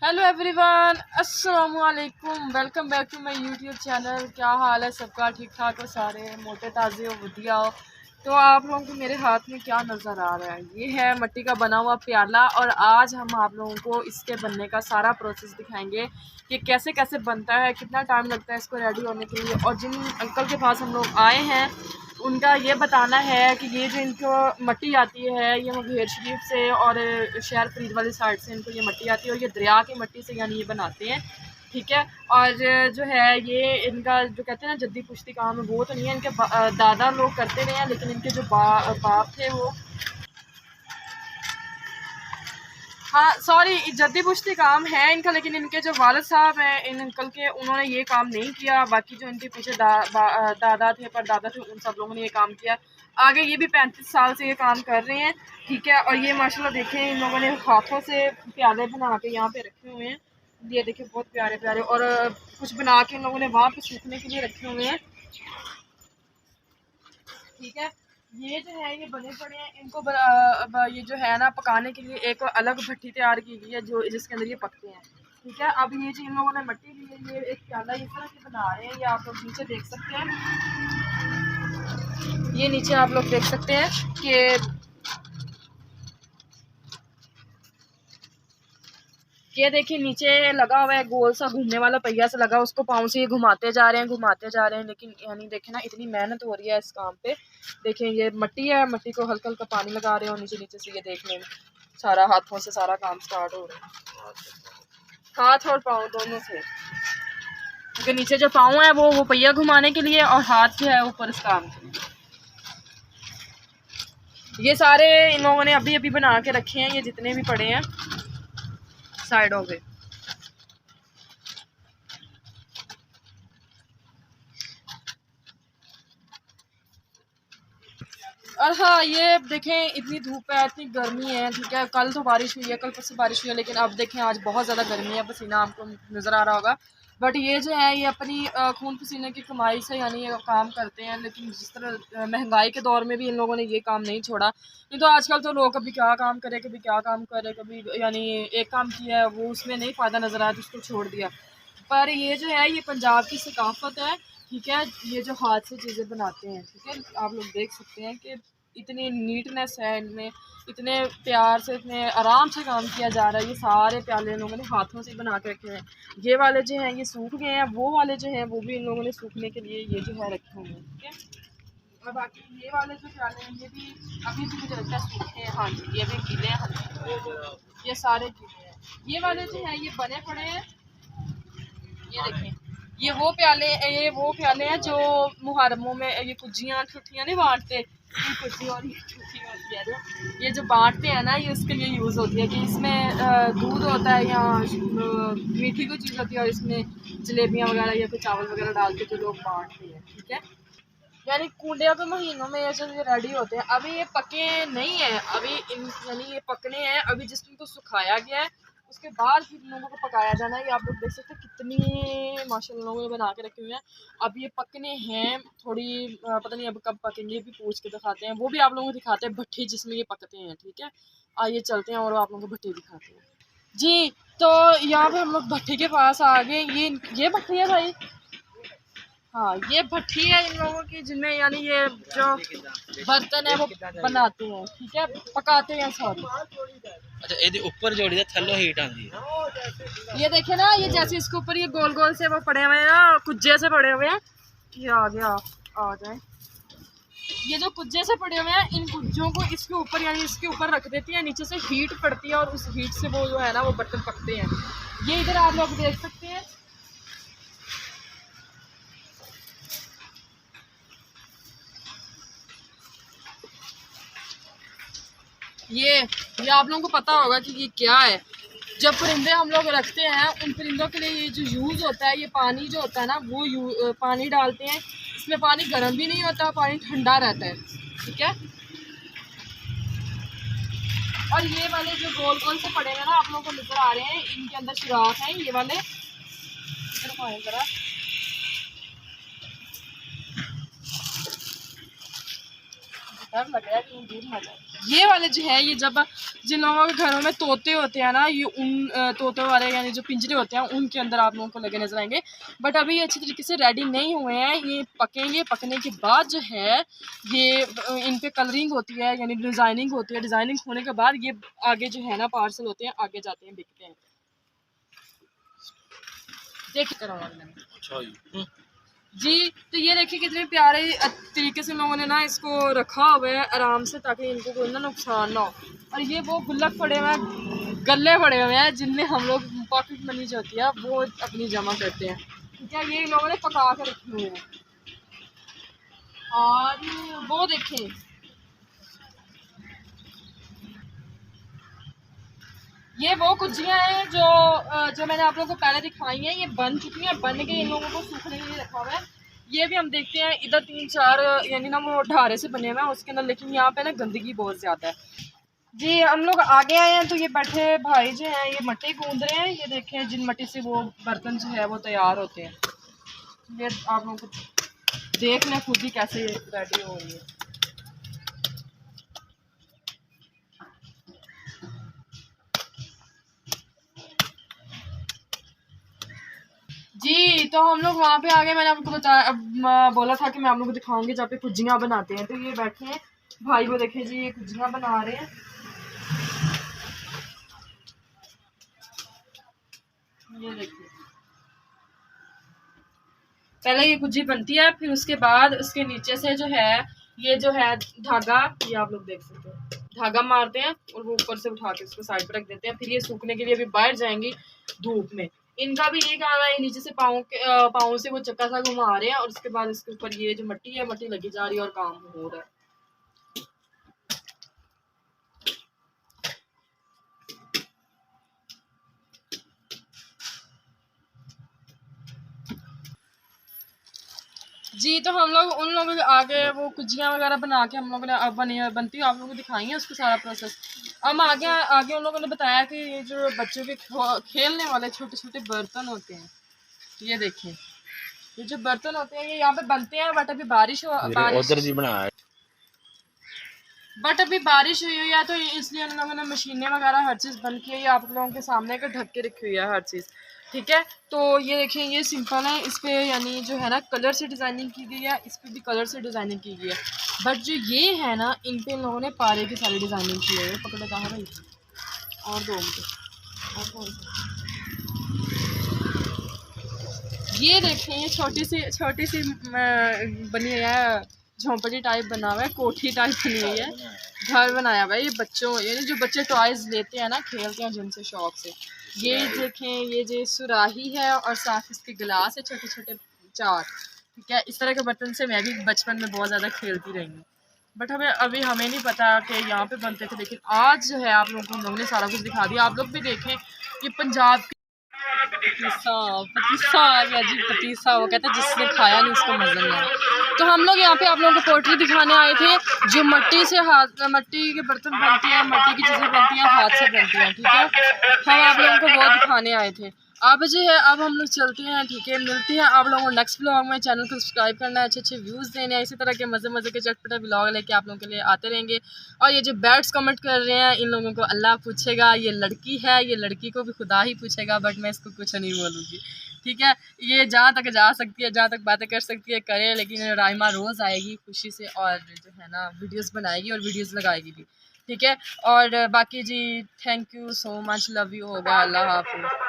Hello everyone, अस्सलाम वालेकुम। Welcome back to my YouTube channel. क्या हाल है सबका? ठीक ठाक हो? सारे मोटे ताज़े हो, बढ़िया हो? तो आप लोगों को मेरे हाथ में क्या नज़र आ रहा है? ये है मिट्टी का बना हुआ प्याला, और आज हम आप लोगों को इसके बनने का सारा प्रोसेस दिखाएंगे कि कैसे कैसे बनता है, कितना टाइम लगता है इसको रेडी होने के लिए। और जिन अंकल के पास हम लोग आए हैं उनका ये बताना है कि ये जो इनको मट्टी आती है ये मुंगेर शरीफ से और शहर फरीद वाली साइड से इनको ये मट्टी आती है, और ये दरिया की मट्टी से यानी ये बनाते हैं, ठीक है। और जो है ये इनका जो कहते हैं ना जद्दी पुश्ती काम है, वो तो नहीं है, इनके दादा लोग करते रहे हैं, लेकिन इनके जो बाप थे वो, हाँ सॉरी, जद्दी पुश्ती काम है इनका, लेकिन इनके जो वालिद साहब हैं इन अंकल के, उन्होंने ये काम नहीं किया। बाकी जो इनके पीछे दादा थे, परदादा थे, उन सब लोगों ने ये काम किया। आगे ये भी 35 साल से ये काम कर रहे हैं, ठीक है। और ये माशाल्लाह देखें, इन लोगों ने हाथों से प्याले बना के यहाँ पे रखे हुए हैं। ये देखिए बहुत प्यारे प्यारे, और कुछ बना के इन लोगों ने वहाँ पे सूखने के लिए रखे हुए हैं, ठीक है। ये जो है ये बने पड़े हैं, इनको ये जो है ना पकाने के लिए एक अलग भट्टी तैयार की गई है जो जिसके अंदर ये पकते हैं, ठीक है। अब ये जो इन लोगों ने मिट्टी ली है, ये एक प्याला इस तरह की बना रहे हैं, ये आप लोग नीचे देख सकते हैं। ये नीचे आप लोग देख सकते हैं कि ये देखिए नीचे लगा हुआ है गोल सा घूमने वाला पहिया सा लगा, उसको पाँव से ये घुमाते जा रहे हैं, घुमाते जा रहे हैं। लेकिन यानी देखें ना, इतनी मेहनत हो रही है इस काम पे। देखें ये मट्टी है, मट्टी को हल्का हल्का पानी लगा रहे हो नीचे नीचे से, ये देख लें सारा हाथों से सारा काम स्टार्ट हो रहा है, हाथ और पाँव दोनों से, क्योंकि नीचे जो पाँव है वो पहिया घुमाने के लिए, और हाथ जो है ऊपर इस काम के लिए। ये सारे इन लोगों ने अभी अभी बना के रखे हैं, ये जितने भी पड़े हैं साइडों पे। और हाँ, ये देखें इतनी धूप है, इतनी गर्मी है, ठीक है। कल तो बारिश हुई है, कल परसों बारिश हुई है, लेकिन अब देखें आज बहुत ज़्यादा गर्मी है, पसीना आपको नज़र आ रहा होगा। बट ये जो है ये अपनी खून पसीने की कमाई से यानी ये काम करते हैं। लेकिन जिस तरह महंगाई के दौर में भी इन लोगों ने ये काम नहीं छोड़ा। नहीं तो आजकल तो लोग कभी क्या काम करे, कभी क्या काम करे, कभी यानी एक काम किया है वो उसमें नहीं फ़ायदा नज़र आया तो उसको छोड़ दिया। पर ये जो है ये पंजाब की सकाफत है, ठीक है। ये जो हाथ से चीज़ें बनाते हैं, ठीक है, आप लोग देख सकते हैं कि इतनी नीटनेस है इनमें, इतने प्यार से इतने आराम से काम किया जा रहा है। ये सारे प्याले इन लोगों ने हाथों से बना के रखे हुए हैं। ये वाले जो हैं ये सूख गए हैं, वो वाले जो हैं वो भी इन लोगों ने सूखने के लिए ये जो है रखे हुए हैं, ठीक है। और बाकी ये वाले जो प्याले हैं ये भी अभी भी मुझे लगता है सूखे हैं, हाँ जी, ये भी गीले हैं, हाँ, ये सारे गीले हैं। ये वाले जो हैं ये बने पड़े हैं, ये देखें, ये वो प्याले हैं जो मुहर्रमों में ये कुज्जियाँ ठुठियाँ नहीं बांटते, ये कुज्जी और ये ठुठी होती है जो ये जो बांटते हैं ना, ये उसके लिए यूज़ होती है कि इसमें दूध होता है या मीठी कोई चीज़ होती है, और इसमें जलेबियाँ वगैरह या कोई चावल वगैरह डाल के जो लोग बांटते हैं, ठीक है। यानी कूड़े के महीनों में ये जो ये रेडी होते हैं, अभी ये पके नहीं है, अभी इन यानी ये पकने हैं, अभी जिस दिन को सुखाया गया है उसके बाद फिर लोगों को पकाया जाना है। ये आप लोग देख सकते हैं कितनी माशाल्लाह लोगों ने बना के रखे हुए हैं। अब ये पकने हैं थोड़ी, पता नहीं अब कब पकेंगे, ये भी पूछ के दिखाते हैं, वो भी आप लोगों को दिखाते हैं भट्टी जिसमें ये पकते हैं, ठीक है। आइए चलते हैं और आप लोगों को भट्टी दिखाते हैं जी। तो यहाँ पे हम लोग भट्टी के पास आ गए। ये भट्टी है भाई, हाँ ये भट्टी है इन लोगों की, जिनमें यानी ये जो बर्तन है वो बनाते हैं, ठीक है, पकाते हैं सॉरी। अच्छा ये ऊपर जोड़ी दा थल्लो हीट आंदी है। ये देखे ना, ये जैसे इसके ऊपर ये गोल गोल से वो पड़े हुए हैं ना, कुज्जे से पड़े हुए हैं, ये आ गया, आ जाए। ये जो कुज्जे से पड़े हुए हैं, इन कुज्जों को इसके ऊपर यानी इसके ऊपर रख देती है, नीचे से हीट पड़ती है, और उस हीट से वो जो है ना वो बर्तन पकते हैं। ये इधर आप लोग देख सकते हैं, ये आप लोगों को पता होगा कि ये क्या है। जब परिंदे हम लोग रखते हैं, उन परिंदों के लिए ये जो यूज़ होता है, ये पानी जो होता है ना वो पानी डालते हैं, इसमें पानी गर्म भी नहीं होता, पानी ठंडा रहता है, ठीक है। और ये वाले जो गोल गोल से पड़े हैं ना आप लोगों को नजर आ रहे हैं, इनके अंदर सुराख हैं, ये वाले इधर जरा, डर लग रहा है कि दूर ना जाए। ये वाले जो है ये जब जिन लोगों के घरों में तोते होते हैं ना, ये उन तोतों वाले यानी जो पिंजरे होते हैं उनके अंदर आप लोगों को लगे नजर आएंगे। बट अभी ये अच्छी तरीके से रेडी नहीं हुए हैं, ये पकेंगे। पकने के बाद जो है ये इन पे कलरिंग होती है यानी डिज़ाइनिंग होती है। डिज़ाइनिंग होने के बाद ये आगे जो है ना पार्सल होते हैं, आगे जाते हैं, बिकते हैं। देखिए अच्छा जी, तो ये देखिए कितने प्यारे तरीके से लोगों ने ना इसको रखा हुआ है आराम से, ताकि इनको कोई ना नुकसान ना हो। और ये वो गुल्लक पड़े हुए हैं, गल्ले पड़े हुए हैं, जिनमें हम लोग पॉकेट मनी जो होती है वो अपनी जमा करते हैं। ठीक है, ये लोगों ने पका कर रखे हुए हैं। और वो देखें, ये वो गुजियाँ हैं जो मैंने आप लोगों को पहले दिखाई हैं। ये बन चुकी हैं, बन के इन लोगों को सूखने के लिए रखा हुआ है। ये भी हम देखते हैं इधर 3-4 यानी ना वो ढारे से बने हुए हैं उसके अंदर, लेकिन यहाँ पे ना गंदगी बहुत ज़्यादा है। जी, हम लोग आगे आए हैं तो ये बैठे भाई जो हैं ये मट्टी गूंद रहे हैं। ये देखें जिन मट्टी से वो बर्तन जो है वो तैयार होते हैं। ये आप लोगों को देख लें खुद ही कैसे रेडी हो रही है। जी, तो हम लोग वहाँ पे आ गए। मैंने आपको बताया, अब बोला था कि मैं आप लोगों को दिखाऊंगी जहाँ पे कुजियाँ बनाते हैं। तो ये बैठे हैं भाई, वो देखे जी ये कुजियाँ बना रहे हैं। ये देखिए, पहले ये कुजी बनती है, फिर उसके बाद उसके नीचे से जो है ये जो है धागा, ये आप लोग देख सकते हैं, धागा मारते हैं और वो ऊपर से उठा के उसको साइड पर रख देते हैं। फिर ये सूखने के लिए अभी बाहर जाएंगी धूप में। इनका भी ये काम है, नीचे से पाँव से वो चक्का सा घुमा रहे हैं और उसके बाद इसके ऊपर ये जो मट्टी है, मट्टी लगी जा रही है और काम हो रहा है। जी, तो हम लोग उन लोगों के आगे वो कुजियाँ वगैरह बना के हम लोगों ने अब बनती हुई आप लोगों को दिखाई है उसका सारा प्रोसेस। हम आगे आगे उन लोगों ने बताया कि ये जो बच्चों के खेलने वाले छोटे छोटे बर्तन होते हैं, ये देखें, ये जो बर्तन होते हैं ये यहाँ पे बनते हैं। बट अभी बारिश हुई हुई है तो इसलिए उन लोगों ने मशीनें वगैरह हर चीज़ बंद की है। ये आप लोगों के सामने का ढक के रखी हुई है हर चीज़। ठीक है, तो ये देखें, ये सिंपल है। इस पे यानी जो है ना कलर से डिज़ाइनिंग की गई है, इस पे भी कलर से डिज़ाइनिंग की गई है। बट जो ये है ना, इन पे इन लोगों ने पारे की सारी डिज़ाइनिंग की है। पकड़े कहाँ भाई, और दो मुझे, और कौन सा, ये देखें, ये छोटी सी बनी हुई है, झोंपड़ी टाइप बना हुआ है, कोठी टाइप बनी हुई है, घर बनाया हुआ है। ये बच्चों यानी जो बच्चे टॉयज लेते हैं ना, खेलते हैं जिनसे शौक से। ये देखें, ये जो सुराही है और साथ इसके गिलास है छोटे छोटे 4। ठीक है, इस तरह के बर्तन से मैं भी बचपन में बहुत ज़्यादा खेलती रही हूँ। बट अभी हमें नहीं पता कि यहाँ पे बनते थे, लेकिन आज जो है आप लोगों को हम लोगों ने सारा कुछ दिखा दिया। आप लोग भी देखें, ये पंजाब पतीसा आ गया जी, पतीसा, वो कहते हैं जिसने खाया नहीं उसको मज़ा नहीं आया। तो हम लोग यहाँ पे आप लोगों को पोल्ट्री दिखाने आए थे, जो मट्टी के बर्तन बनती हैं, मट्टी की चीज़ें बनती हैं, हाथ से बनती हैं। ठीक है, हम आप लोगों को वो दिखाने आए थे। अब जो है अब हम लोग चलते हैं। ठीक है, मिलते हैं आप लोगों को नेक्स्ट ब्लॉग में। चैनल को सब्सक्राइब करना है, अच्छे अच्छे व्यूज़ देने हैं, इसी तरह के मज़े मज़े के चटपटे ब्लॉग लेके आप लोगों के लिए आते रहेंगे। और ये जो बैड्स कमेंट कर रहे हैं, इन लोगों को अल्लाह पूछेगा, ये लड़की है, ये लड़की को भी खुदा ही पूछेगा। बट मैं इसको कुछ नहीं बोलूँगी। ठीक है, ये जहाँ तक जा सकती है, जहाँ तक बातें कर सकती है करे, लेकिन राइमा रोज़ आएगी खुशी से और जो है ना वीडियोज़ बनाएगी और वीडियोज़ लगाएगी भी। ठीक है, और बाकी जी thank you so much, love you होगा, अल्लाह हाफ़िज़।